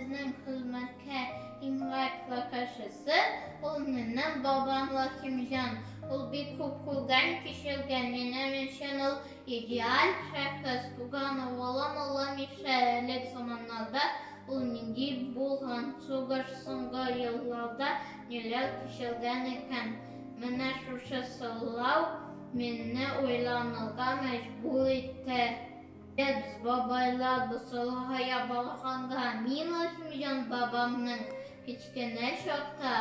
bizning xizmatga invaytga qarshisi, ul mening babam Vakimjon. Ul bir ko'p ko'rgan kishilgan mening uchun ul ideal shaxs. Bugun avvalam Mishalet zamonlarda ul menga bo'lgan so'nggi yillarda nelar kishilgan ekan. Mana shu so'zlar meni o'ylanishga majbur etdi. Biz babaylar bu so'zlarga bog'langan men Vakimjon babamning kichkina shoxda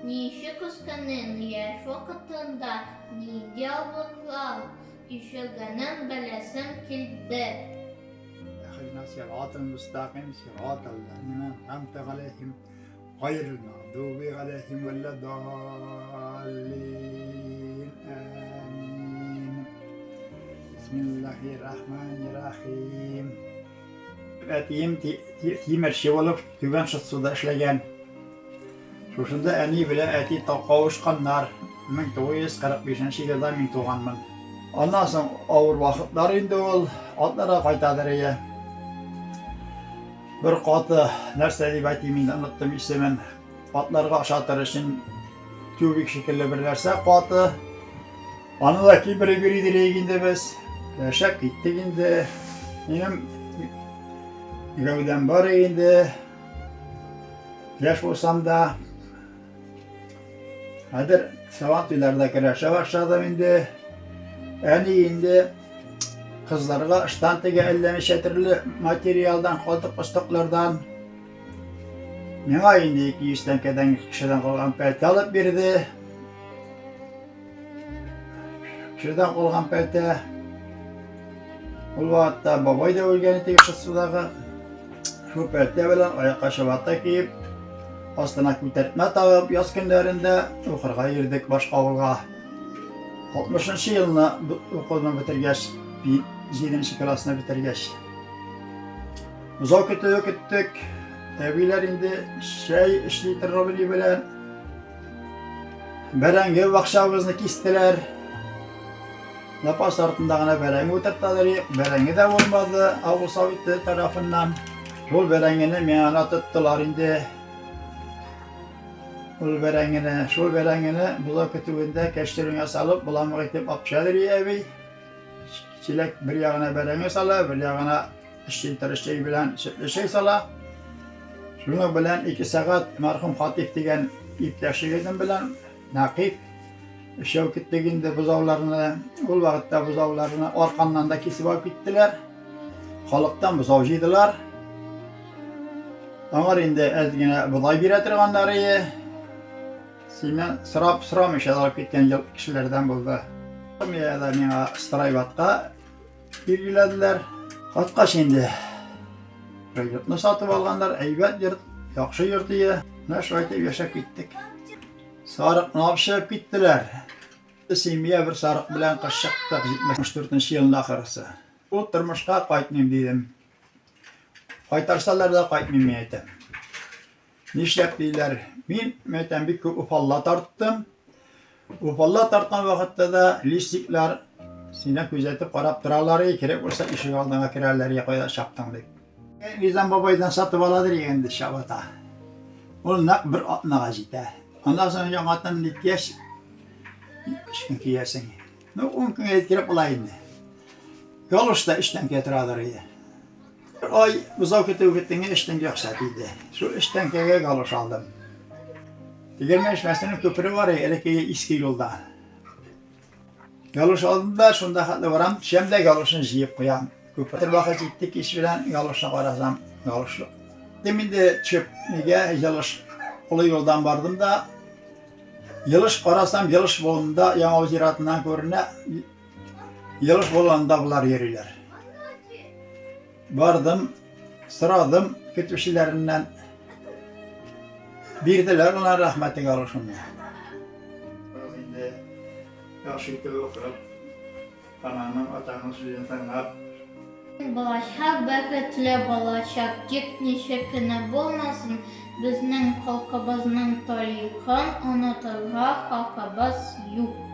Nişi kıskanın yaş vakitinde neydi avlıklar kişilgenin bilesim kildi. اهدنا صراط المستقيم صراط الذين أنعمت عليهم غير المغضوب عليهم ولا الضالين آمين بسم الله الرحمن الرحيم Etiyim timirçi olup tüven şıtsıda işlegen. Şuşunda eni bile eti kavuşkanlar 1945 yılda men tuğanmın. Ondan soň awur wagtlar indi ol atlara gaýtadyrýa. Bir gaty nerse diýip aýtymyn unutdum ismen. Atlarga aşatyr üçin tübük şekilde bir nerse gaty. Anylaki biri direginde biz yaşap gitdik indi. Menim gövdem bar indi. Yaş bolsam da Hadir savatlarda kiraşa başladım indi. Yani indi kızlarga ştantiga elleme şetirli materyaldan, koltuk ıstoklardan Mena indi 200 tenkeden kişiden kalgan pelte alıp berdi. Kişiden kalgan pelte ol vaqtda babay da ölgeni tegişsudaga şu pelte bilen ayakka şabatta kiyip Astana kütertme tağıp yaz günlerinde okurga girdik başka avulga. 60. yılını okulunu bitirgeç, 7. klasını bitirgeç. Uzak gittik. Eviler indi işleytir robili bilen. Berenge vakşavızını kestiler. Lapas artındağına berenge oturttular. Berenge de olmadı. Avul Savitli tarafından. Yol berengeni meyana tuttular indi. Şol berengini bula kütübünde keştirine salıp bulamık etip apşadır evi. Çilek bir yağına berenge sala, bir yağına işçi bilen sütlü sala. Şunu bilen 2 saat marhum Hatif degen iptaşıgıdım bilen Nakif Şevket deginde buzavlarını, ol vaqtda buzavlarını arkandan da kesip alıp gittiler. Halktan buzav jiydilar. Onlar indi ezgine buday biretirganları Sinen sıramış alıp gitken kişilerden buldu. Ya da mena Strayvat'a bilgilediler. Hatta şimdi yurtunu satıp alganlar eybet yurt, yaxşı yurtiye. Neşvayt'e yaşap gittik. Sarık napşap gittiler. Simiye bir sarık bilen kaşıkta 74. yılın ahırısı. Oturmuşka qaytmayayım dedim. Qaytarsalar da qaytmayayım edim. Nişlep deyirler. Men meten bir köp upalla tarttım. Upalla tartkan vakitte de listikler sine gözetip qarap turarlar kerek bolsa işik aldığına kirerler koyda şaptan deyip. Nizam babaydan satıp aladır yendi şabata. Ol nak bir atna gazite. Ondan sonra yangattan litkeş kışkın kiyesin. Ne 10 gün etkirip olaydı. Yoluşta işten getiradır idi. Ay buzav kütübüttüğüne işten göksatıydı. Şu işten kege galuş aldım. Digermeş mesleğinin köprü var ya, eleki iski yolda. Galuş aldım da şunda hatlı varam, şemde galuşunu jiyip koyam. Köprü vakit gittik iş bilen galuşuna qarasam, galuşlu. Demin de çöp nege yalış olu yoldan vardım da, yalış qarasam yalış bolunda Yangov ziratından görüne, yalış bolanda bular yeriler. Vardım, sıradım, kütüşilerinden birdiler, ona rahmetli galuşum. Şimdi yaşıklı okurup, anamın atanın suyunu tanıp, Bulaşak bəxtli bulaşak nişe günü bolmasın. Bizning xalqimizning tarixini unutulgan xalqimiz yo'q.